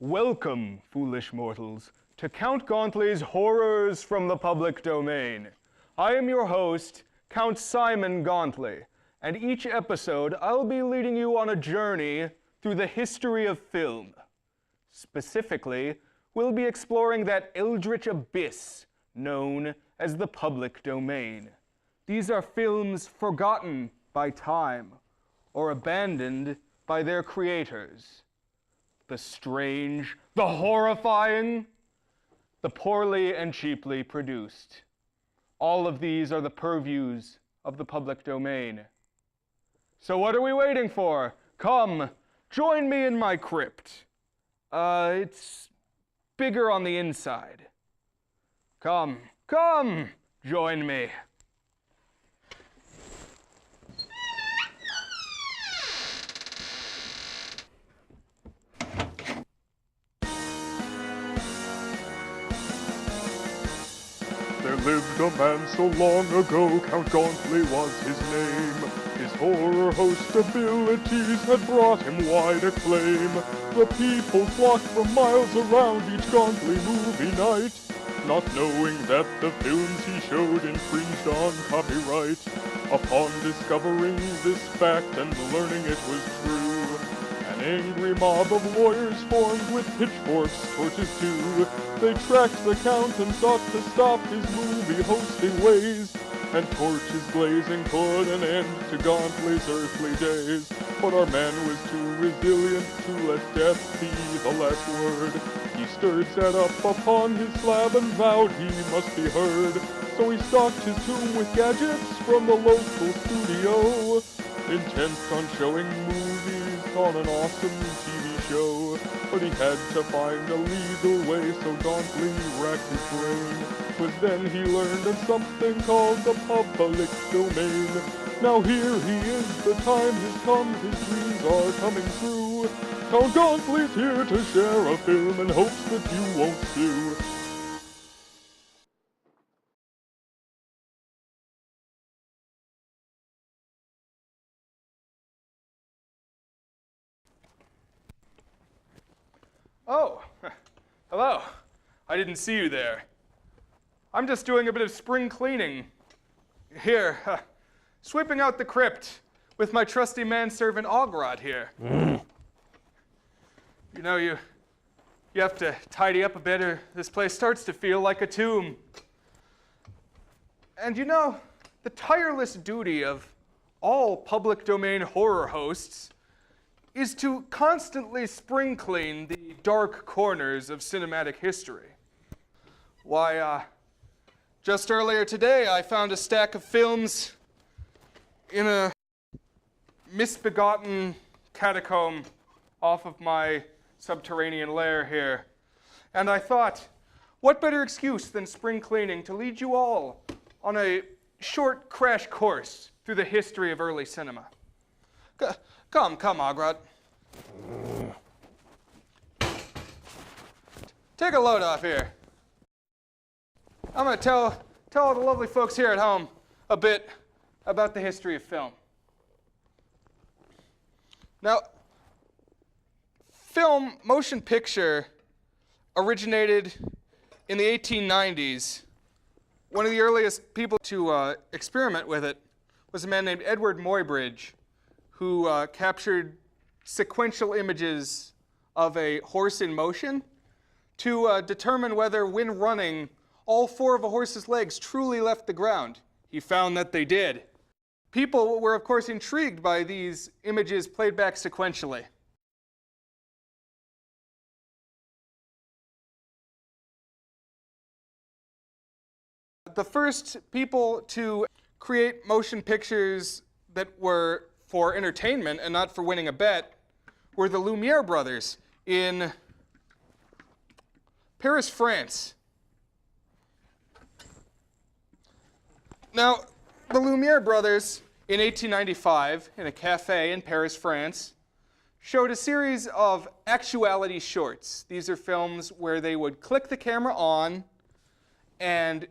Welcome, foolish mortals, to Count Gauntly's Horrors from the Public Domain. I am your host, Count Simon Gauntly, and each episode I'll be leading you on a journey through the history of film. Specifically, we'll be exploring that eldritch abyss known as the public domain. These are films forgotten by time or abandoned by their creators. The strange, the horrifying, the poorly and cheaply produced. All of these are the purviews of the public domain. So what are we waiting for? Come, join me in my crypt. It's bigger on the inside. Come, join me. There lived a man so long ago, Count Gauntly was his name. His horror host abilities had brought him wide acclaim. The people flocked from miles around each Gauntly movie night, not knowing that the films he showed infringed on copyright. Upon discovering this fact and learning it was true, an angry mob of lawyers formed with pitchforks, torches too. They tracked the Count and sought to stop his movie hosting ways, and torches blazing put an end to Gauntly's earthly days. But our man was too resilient to let death be the last word. He stirred, sat up upon his slab and vowed he must be heard. So he stocked his tomb with gadgets from the local studio, intent on showing movies on an awesome TV show. But he had to find a legal way, so Gauntly racked his brain. 'Twas then he learned of something called the public domain. Now here he is, the time has come, his dreams are coming true. Count Gauntly's here to share a film in hopes that you won't sue. Oh, hello. I didn't see you there. I'm just doing a bit of spring cleaning. Here, sweeping out the crypt with my trusty manservant Ogrot here. You know, you have to tidy up a bit or this place starts to feel like a tomb. And you know, the tireless duty of all public domain horror hosts is to constantly spring clean the dark corners of cinematic history. Why, just earlier today I found a stack of films in a misbegotten catacomb off of my subterranean lair here. And I thought, what better excuse than spring cleaning to lead you all on a short crash course through the history of early cinema. Come, Ogrot. Take a load off here. I'm going to tell all the lovely folks here at home a bit about the history of film. Now, motion picture originated in the 1890s. One of the earliest people to experiment with it was a man named Edward Muybridge, who captured sequential images of a horse in motion to determine whether, when running, all four of a horse's legs truly left the ground. He found that they did. People were, of course, intrigued by these images played back sequentially. The first people to create motion pictures that were for entertainment and not for winning a bet were the Lumiere brothers in Paris, France. Now, the Lumiere brothers in 1895 in a cafe in Paris, France, showed a series of actuality shorts. These are films where they would click the camera on and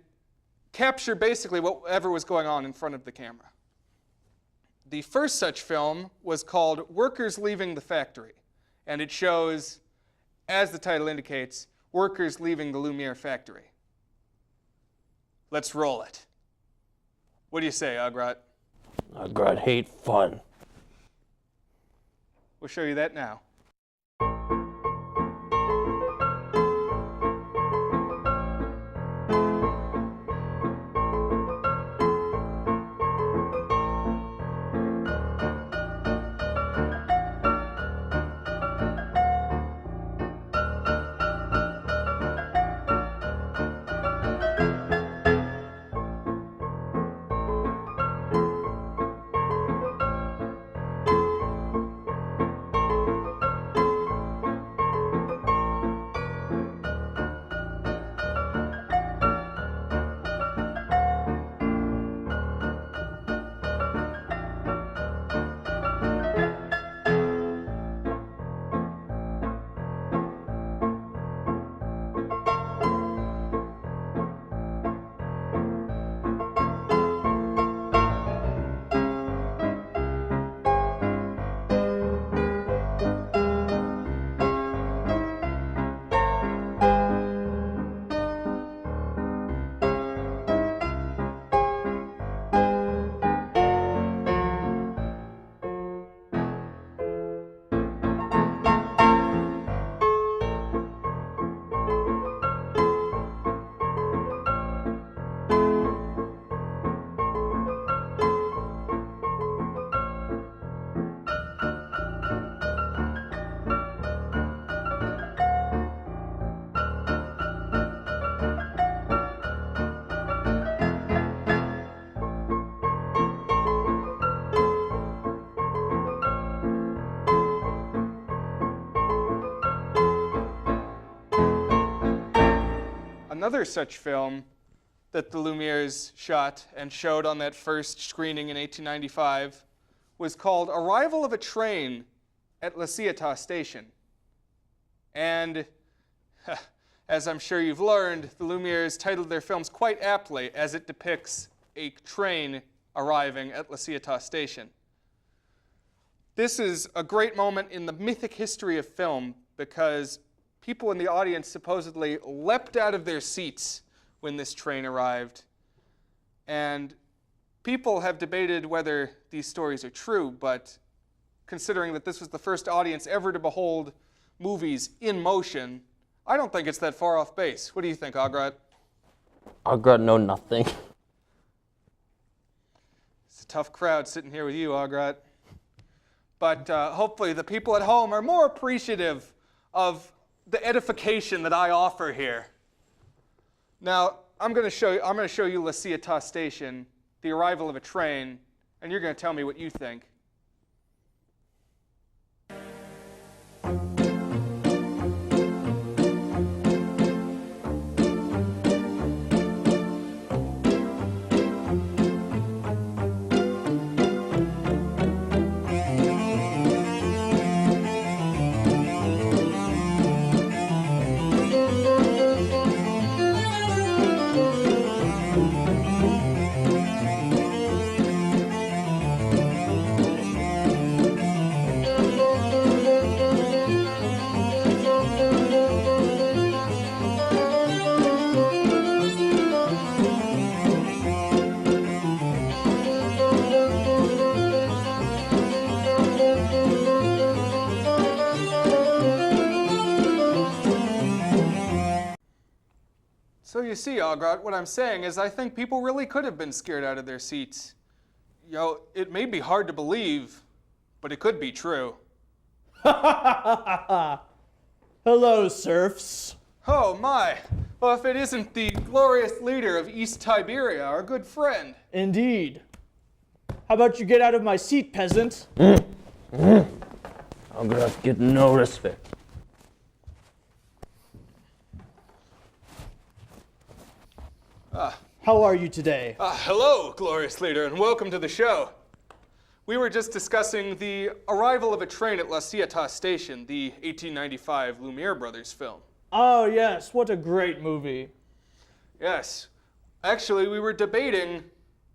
capture basically whatever was going on in front of the camera. The first such film was called Workers Leaving the Factory, and it shows as the title indicates, workers leaving the Lumiere factory. Let's roll it. What do you say, Ogrot? Ogrot hate fun. We'll show you that now. Another such film that the Lumieres shot and showed on that first screening in 1895 was called Arrival of a Train at Ciotat Station. And as I'm sure you've learned, the Lumieres titled their films quite aptly, as it depicts a train arriving at Ciotat Station. This is a great moment in the mythic history of film because people in the audience supposedly leapt out of their seats when this train arrived. And people have debated whether these stories are true, but considering that this was the first audience ever to behold movies in motion, I don't think it's that far off base. What do you think, Ogrot? Ogrot know nothing. It's a tough crowd sitting here with you, Ogrot. But hopefully the people at home are more appreciative of the edification that I offer here. Now, I'm going to show you Ciotat Station, the arrival of a train, and you're going to tell me what you think. So you see, Ogrot, what I'm saying is I think people really could have been scared out of their seats. You know, it may be hard to believe, but it could be true. Hello, serfs. Oh my! Well, if it isn't the glorious leader of East Tiberia, our good friend. Indeed. How about you get out of my seat, peasant? Ogrot get no respect. How are you today? Hello, glorious leader, and welcome to the show. We were just discussing the arrival of a train at Ciotat Station, the 1895 Lumiere Brothers film. Oh, yes, what a great movie. Yes. Actually, we were debating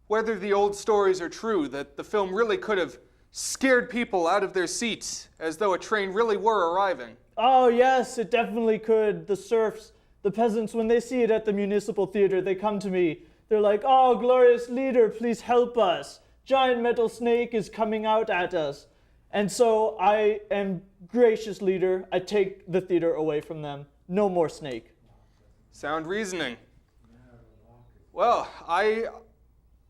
whether the old stories are true, that the film really could have scared people out of their seats as though a train really were arriving. Oh, yes, it definitely could. The serfs, the peasants, when they see it at the municipal theater, they come to me. They're like, oh, glorious leader, please help us. Giant metal snake is coming out at us. And so I am gracious leader. I take the theater away from them. No more snake. Sound reasoning. Well, I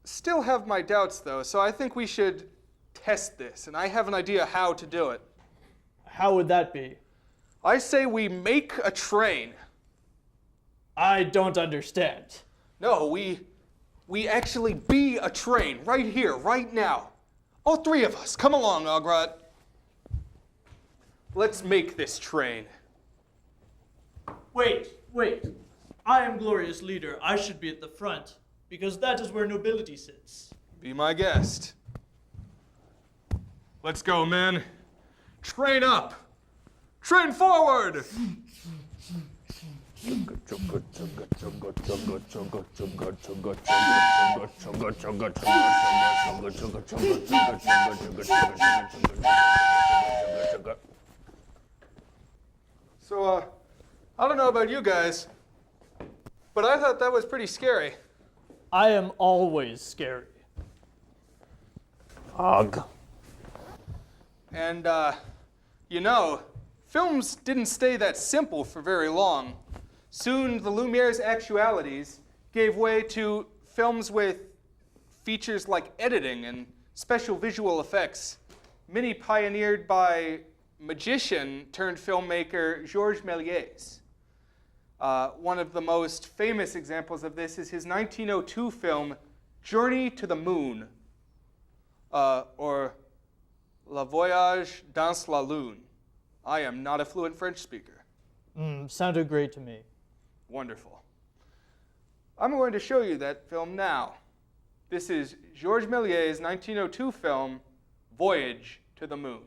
still have my doubts, though, so I think we should test this, and I have an idea how to do it. How would that be? I say we make a train. I don't understand. No, we actually be a train right here, right now. All three of us. Come along, Ogrot. Let's make this train. Wait. I am glorious leader. I should be at the front, because that is where nobility sits. Be my guest. Let's go, men. Train up. Train forward. So, I don't know about you guys, but I thought that was pretty scary. I am always scary. Ugh. And, you know, films didn't stay that simple for very long. Soon, the Lumiere's actualities gave way to films with features like editing and special visual effects, many pioneered by magician turned filmmaker Georges Melies. One of the most famous examples of this is his 1902 film, Journey to the Moon, or Le Voyage dans la Lune. I am not a fluent French speaker. Sounded great to me. Wonderful. I'm going to show you that film now. This is Georges Méliès' 1902 film, Voyage to the Moon.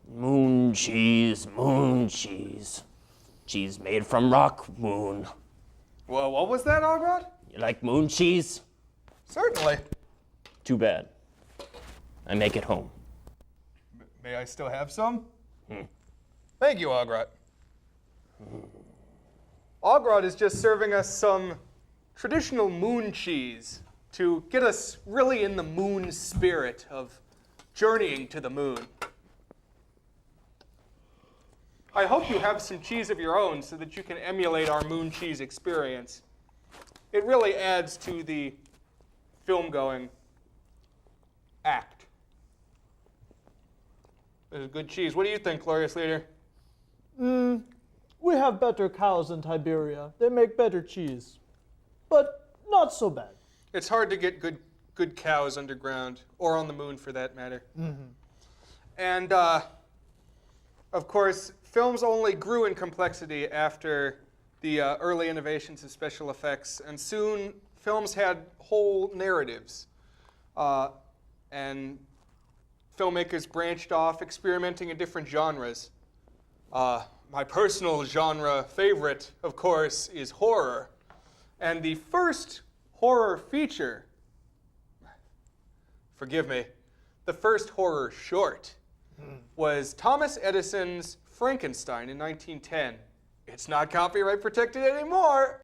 Moon cheese, moon cheese. Cheese made from rock moon. Well, what was that, Ogrot? You like moon cheese? Certainly. Too bad. I make it home. May I still have some? Thank you, Ogrot. Ogrot is just serving us some traditional moon cheese to get us really in the moon spirit of journeying to the moon. I hope you have some cheese of your own so that you can emulate our moon cheese experience. It really adds to the film-going act. This is good cheese. What do you think, Glorious Leader? We have better cows in Tiberia. They make better cheese. But not so bad. It's hard to get good cows underground, or on the moon for that matter. And, of course, films only grew in complexity after the early innovations of special effects, and soon films had whole narratives. And filmmakers branched off, experimenting in different genres. My personal genre favorite, of course, is horror. And the first horror feature, forgive me, the first horror short was Thomas Edison's Frankenstein in 1910. It's not copyright protected anymore.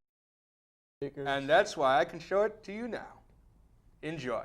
And that's why I can show it to you now. Enjoy.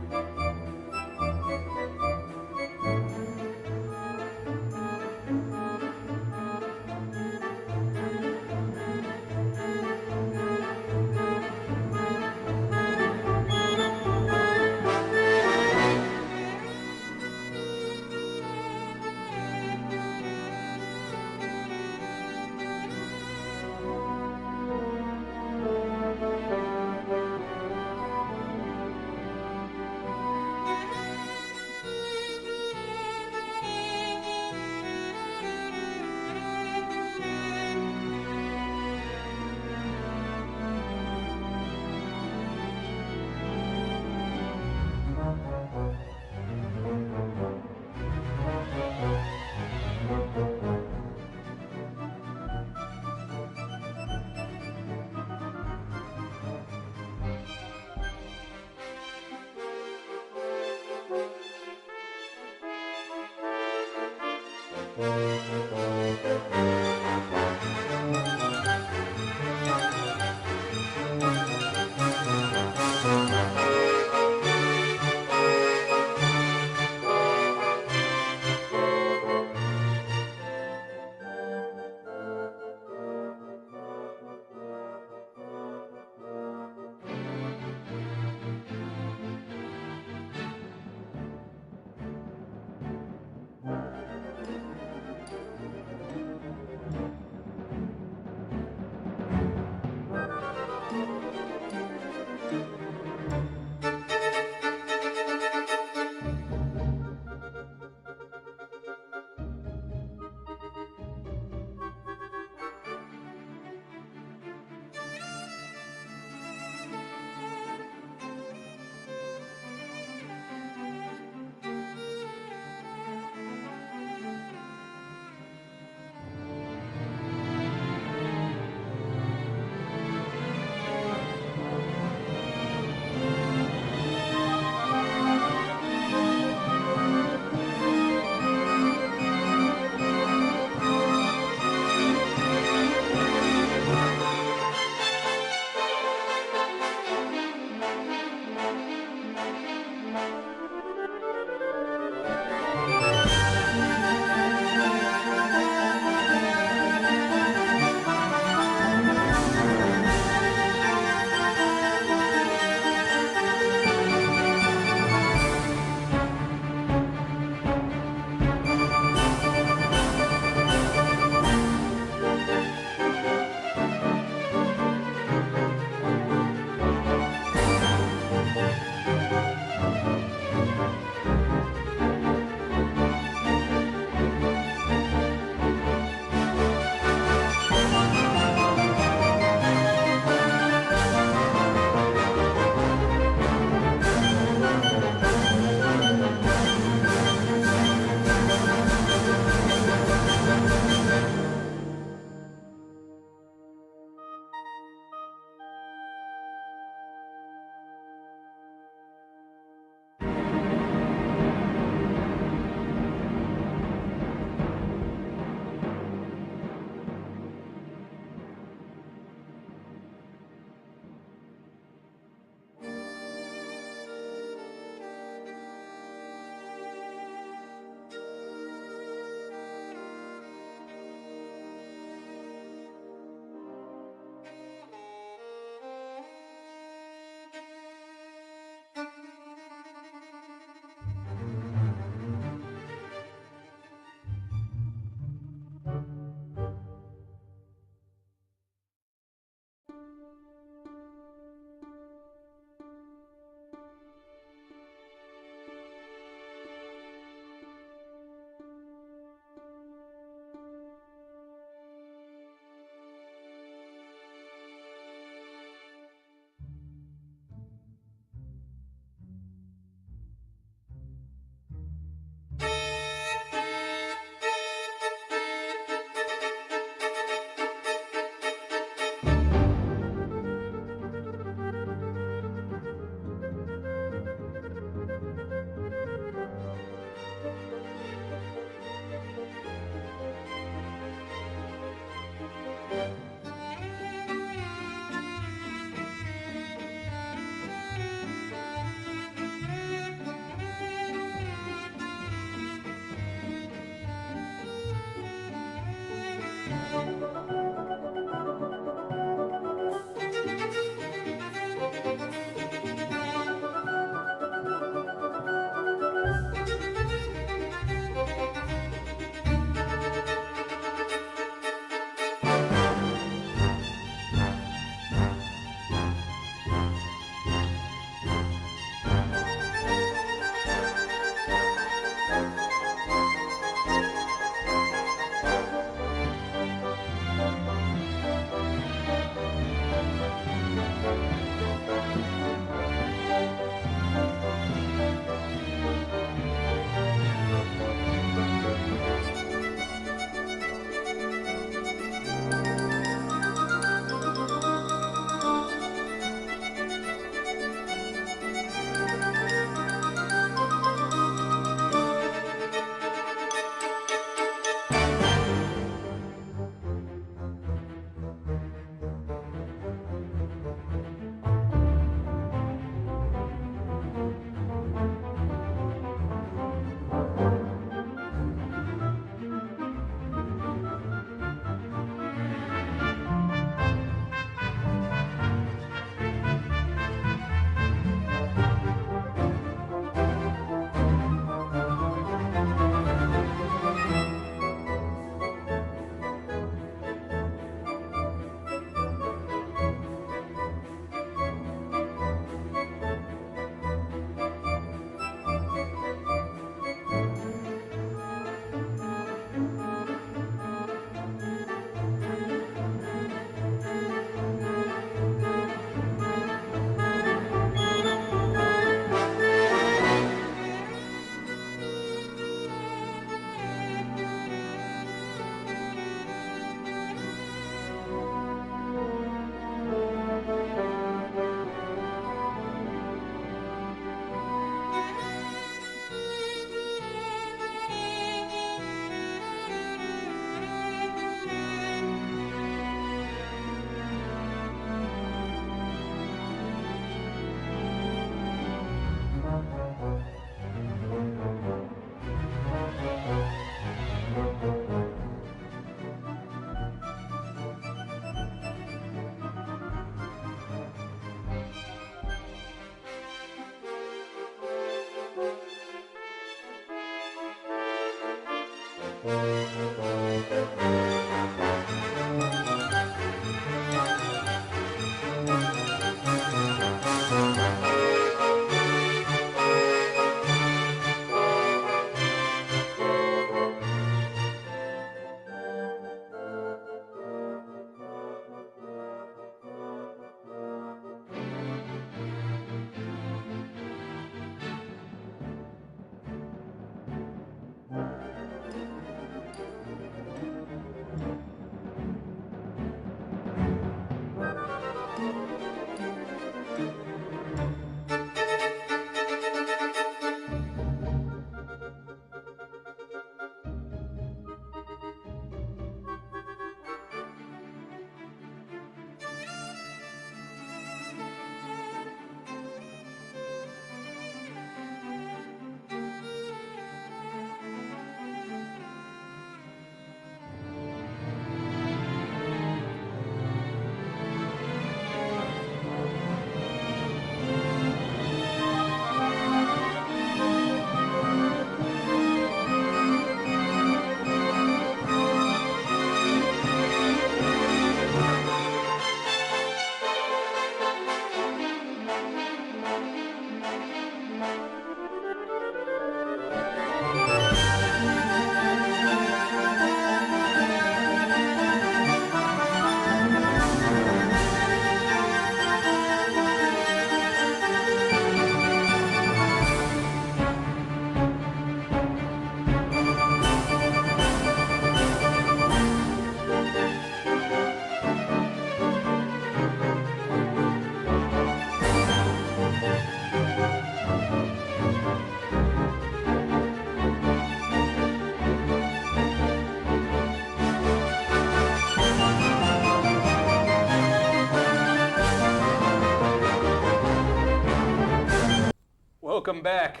Welcome back.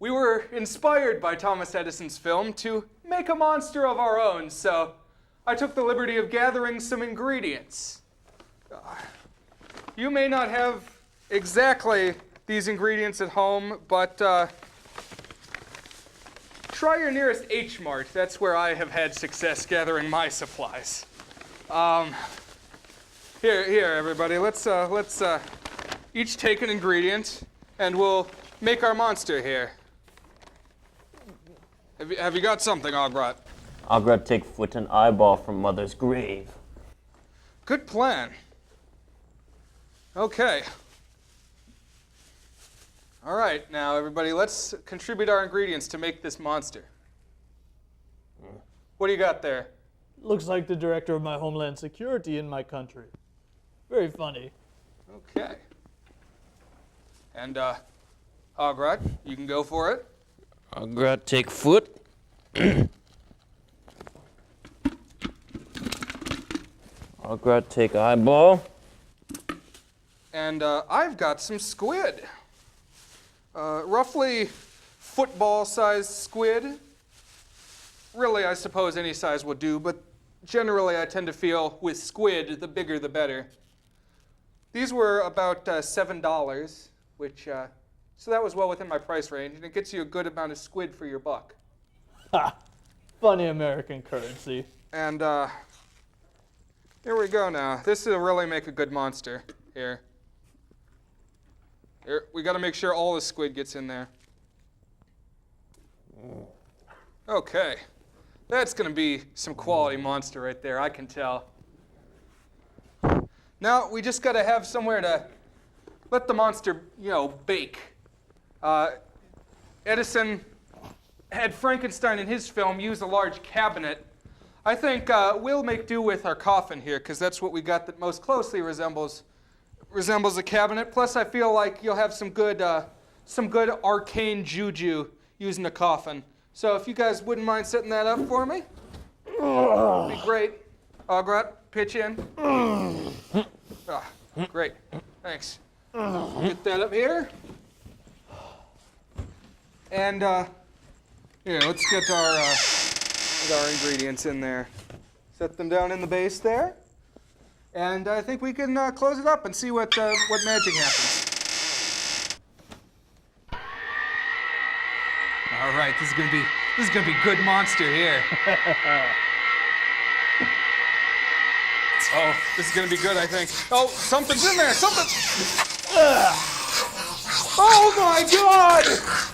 We were inspired by Thomas Edison's film to make a monster of our own, so I took the liberty of gathering some ingredients. You may not have exactly these ingredients at home, but try your nearest H Mart. That's where I have had success gathering my supplies. Here, everybody. Let's each take an ingredient, and we'll make our monster here. Have you got something, Ogrot? Ogrot take foot and eyeball from mother's grave. Good plan. Okay. All right, now everybody, let's contribute our ingredients to make this monster. What do you got there? Looks like the director of my homeland security in my country. Very funny. Okay. And, Ogrot, you can go for it. Ogrot take foot. Ogrot take eyeball. And I've got some squid. Roughly football-sized squid. Really, I suppose any size will do, but generally I tend to feel with squid, the bigger the better. These were about $7, which, so that was well within my price range, and it gets you a good amount of squid for your buck. Ha! Funny American currency. And here we go now. This will really make a good monster. Here, we got to make sure all the squid gets in there. Okay, that's going to be some quality monster right there, I can tell. Now, we just got to have somewhere to let the monster, bake. Edison had Frankenstein in his film use a large cabinet. I think we'll make do with our coffin here, because that's what we got that most closely resembles a cabinet. Plus, I feel like you'll have some good arcane juju using a coffin. So if you guys wouldn't mind setting that up for me, that'd be great. Ogrot, pitch in. Great, thanks. Get that up here. And here, let's get our ingredients in there. Set them down in the base there. And I think we can close it up and see what magic happens. All right, this is going to be This is gonna be a good monster here. Oh, this is gonna be good, I think. Oh, something's in there, something! Oh my God!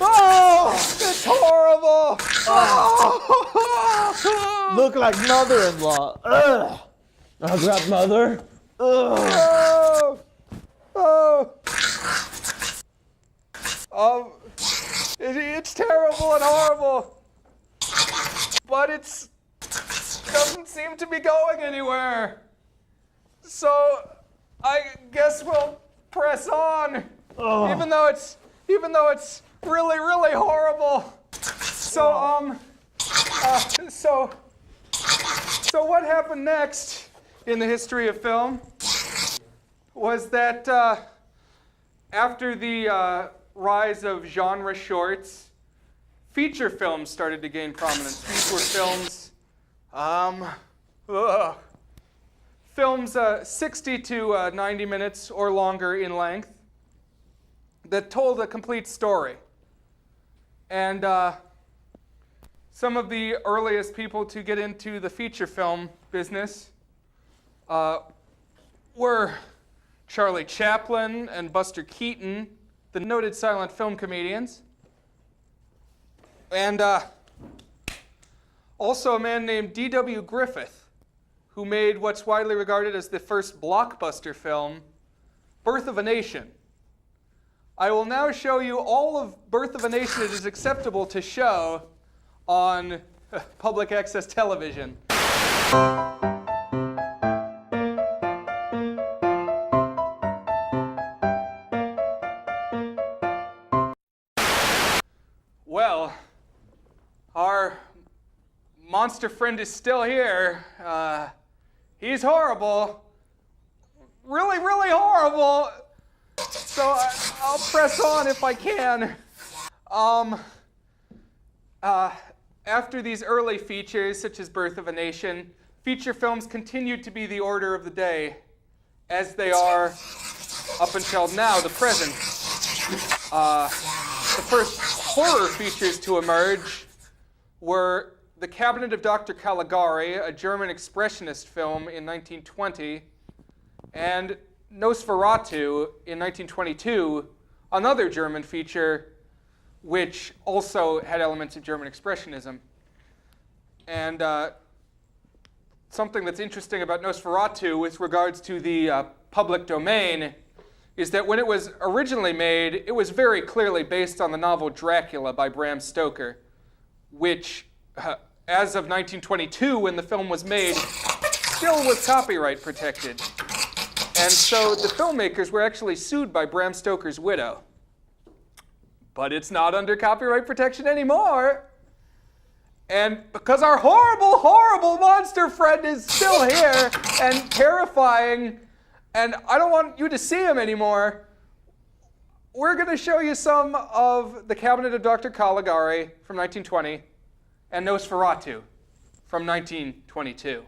Oh, it's horrible! Oh. Look like mother-in-law. Ugh. Ogrot mother. Oh. Oh. It's terrible and horrible, but doesn't seem to be going anywhere. So I guess we'll press on, even though it's really, really horrible. So so what happened next in the history of film was that after the rise of genre shorts, feature films started to gain prominence. These were films 60 to 90 minutes or longer in length that told a complete story. And some of the earliest people to get into the feature film business were Charlie Chaplin and Buster Keaton, the noted silent film comedians, and also a man named D.W. Griffith, who made what's widely regarded as the first blockbuster film, Birth of a Nation. I will now show you all of Birth of a Nation it is acceptable to show on public access television. Well, our monster friend is still here. He's horrible. Really, really horrible. So I'll press on if I can. After these early features, such as Birth of a Nation, feature films continued to be the order of the day, as they are up until now, the present. The first horror features to emerge were The Cabinet of Dr. Caligari, a German expressionist film in 1920, and Nosferatu in 1922, another German feature which also had elements of German expressionism. And something that's interesting about Nosferatu with regards to the public domain is that when it was originally made, it was very clearly based on the novel Dracula by Bram Stoker, which, as of 1922, when the film was made, still was copyright protected. And so the filmmakers were actually sued by Bram Stoker's widow. But it's not under copyright protection anymore. And because our horrible, horrible monster friend is still here and terrifying, and I don't want you to see him anymore, we're going to show you some of The Cabinet of Dr. Caligari from 1920 and Nosferatu from 1922.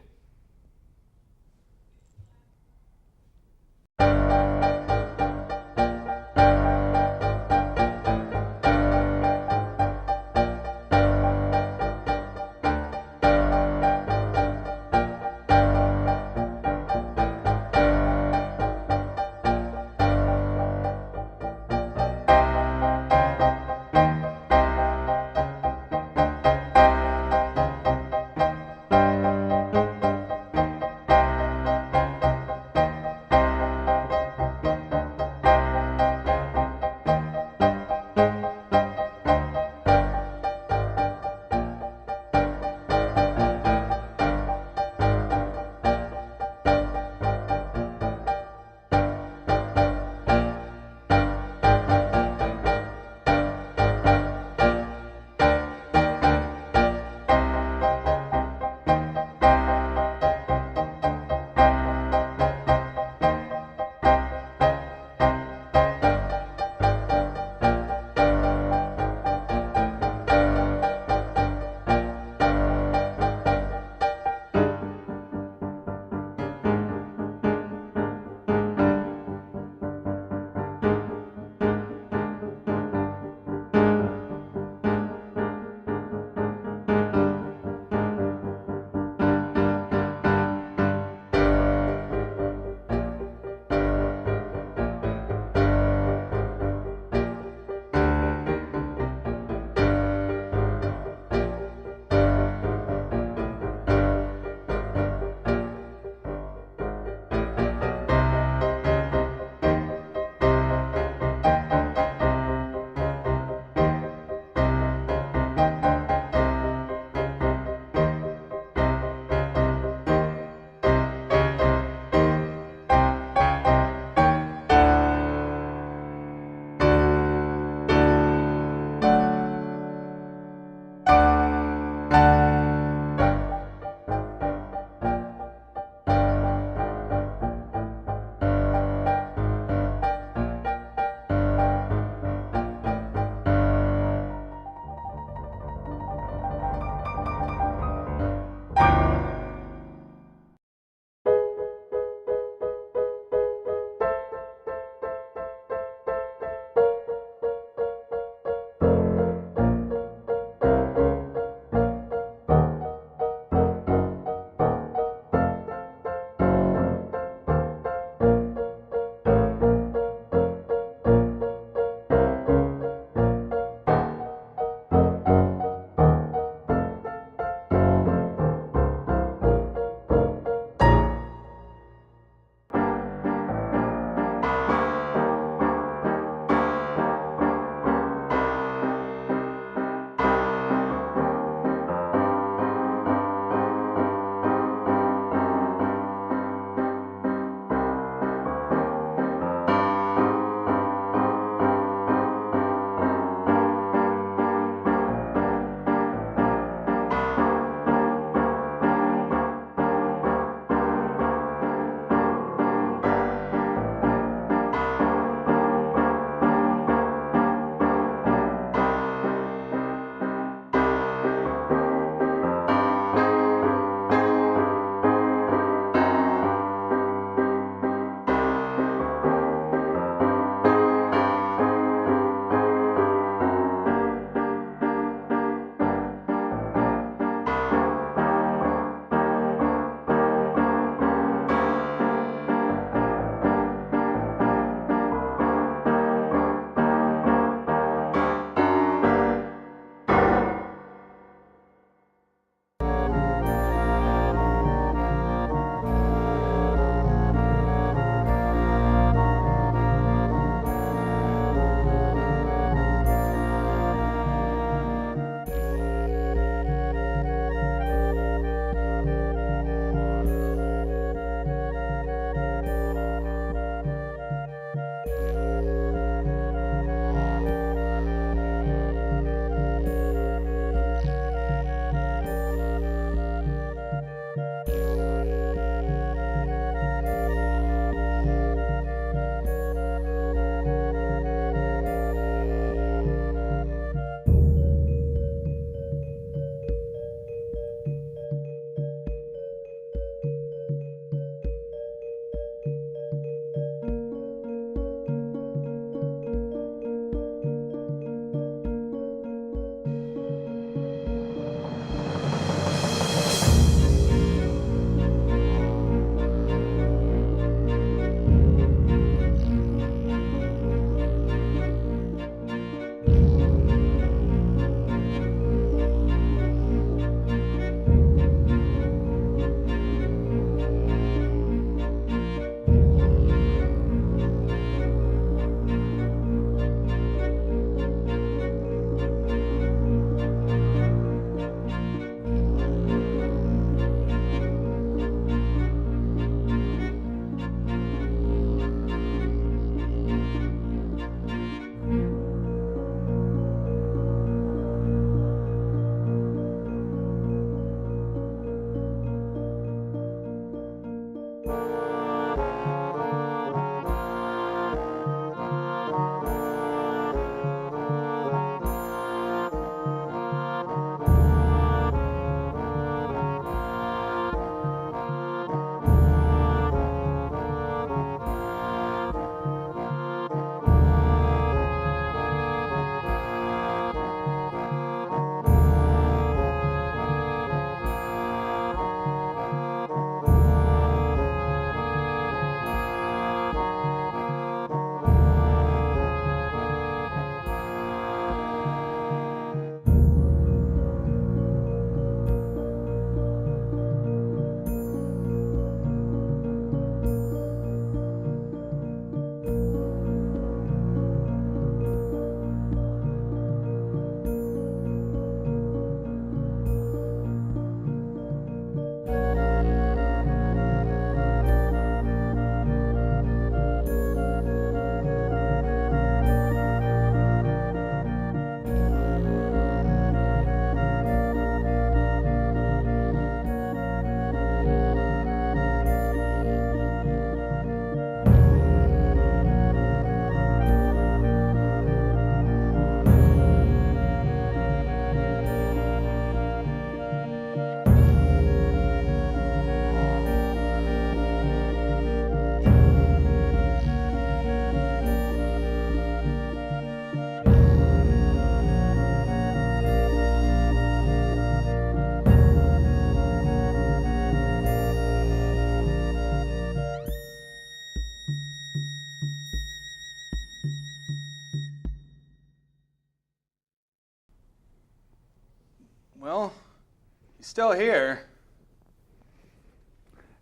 still here.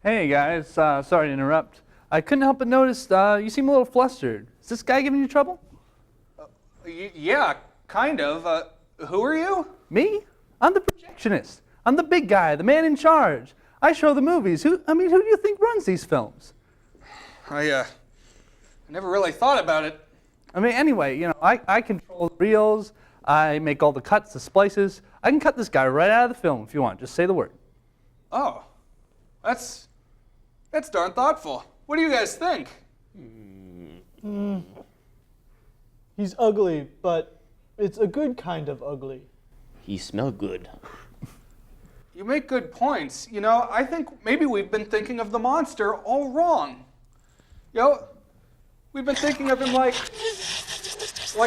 Hey guys, sorry to interrupt. I couldn't help but notice you seem a little flustered. Is this guy giving you trouble? Yeah, kind of. Who are you? Me? I'm the projectionist. I'm the big guy, the man in charge. I show the movies. Who do you think runs these films? I never really thought about it. Anyway, I control the reels. I make all the cuts, the splices. I can cut this guy right out of the film if you want. Just say the word. Oh, that's darn thoughtful. What do you guys think? He's ugly, but it's a good kind of ugly. He smell good. You make good points. I think maybe we've been thinking of the monster all wrong. We've been thinking of him like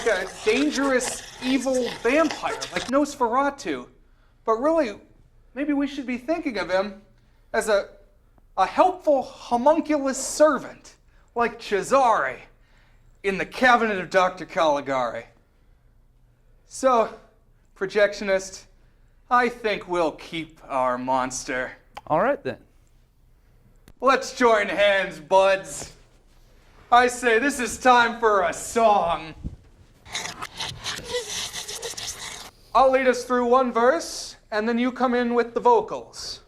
a dangerous, evil vampire, like Nosferatu. But really, maybe we should be thinking of him as a helpful homunculus servant, like Cesare in the cabinet of Dr. Caligari. So, projectionist, I think we'll keep our monster. All right then. Let's join hands, buds. I say this is time for a song. I'll lead us through one verse, and then you come in with the vocals.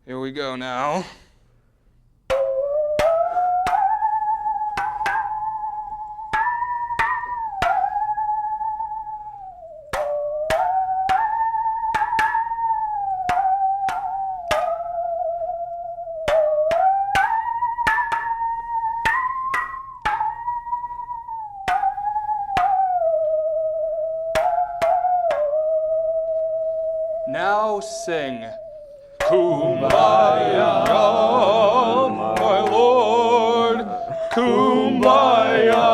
Here we go now. Now sing. Kumbaya, my lord. Kumbaya.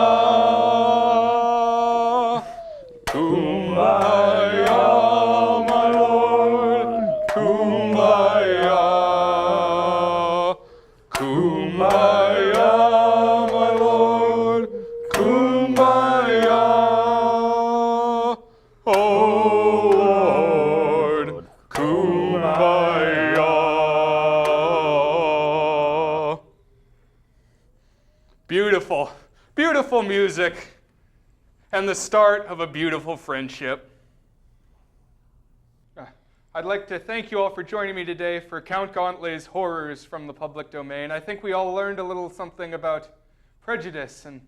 Kumbaya, my lord. Kumbaya. Kumbaya, my lord. Kumbaya. Beautiful, beautiful music, and the start of a beautiful friendship. I'd like to thank you all for joining me today for Count Gauntly's Horrors from the Public Domain. I think we all learned a little something about prejudice and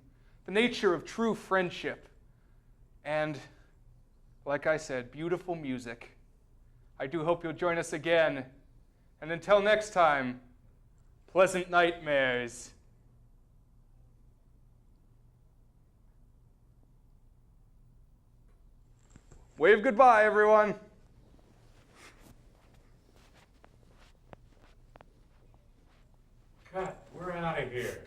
the nature of true friendship. And, like I said, beautiful music. I do hope you'll join us again. And until next time, pleasant nightmares. Wave goodbye, everyone. Cut. We're out of here.